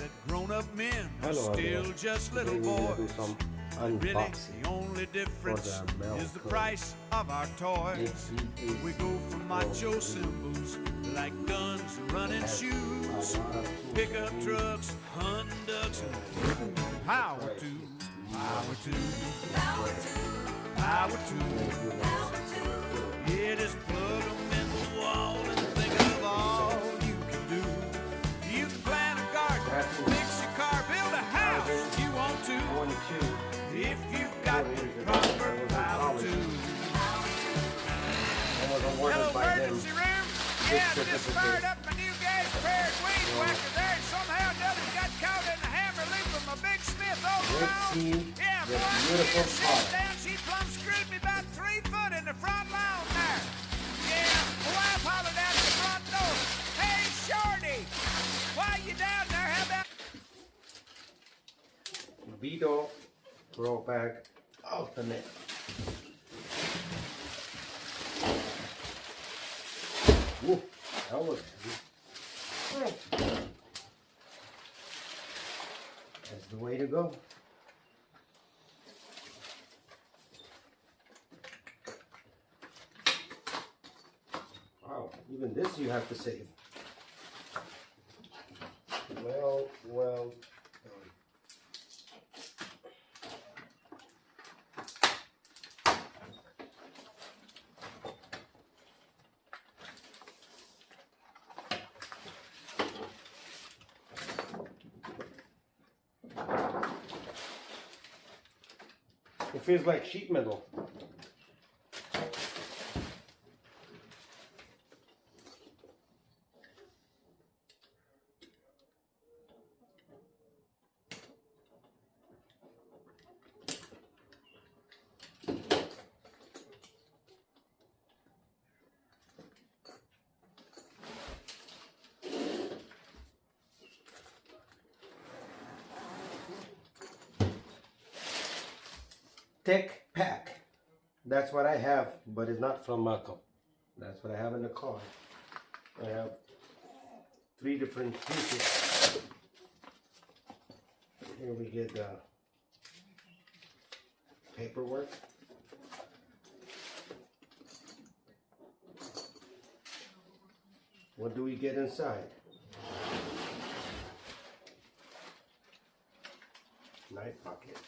that grown-up men are Hello, still everyone. just little Today we're gonna do boys. some Really, unboxing the only difference for the is the malco price of our toys. HVAC We go from macho symbols like guns and running shoes, pickup trucks, Honducks, and power tools, power tools, power tools. Yeah, just plug them in the wall and think of all you can do. You can plant a garden, fix your car, build a house if you want to. If you've got the proper power tools. Hello, emergency room. Yeah, I just fired up my new gas-powered weed whacker there, and somehow or another got caught in the hammer loop of my Big Smith overall. Yeah, the boy, beautiful she sat down, she plumb screwed me about 3 foot in the front lawn there. Yeah, my wife hollered out the front door, "Hey, Shorty, why you down there? How about..." Vito roll bag ultimate. Woo, that was heavy. That's the way to go. Wow, even this you have to save. Well done. It feels like sheet metal. Tech pack. That's what I have, but it's not from Malco. That's what I have in the car. I have 3 different pieces. Here we get the paperwork. What do we get inside? Knife pocket.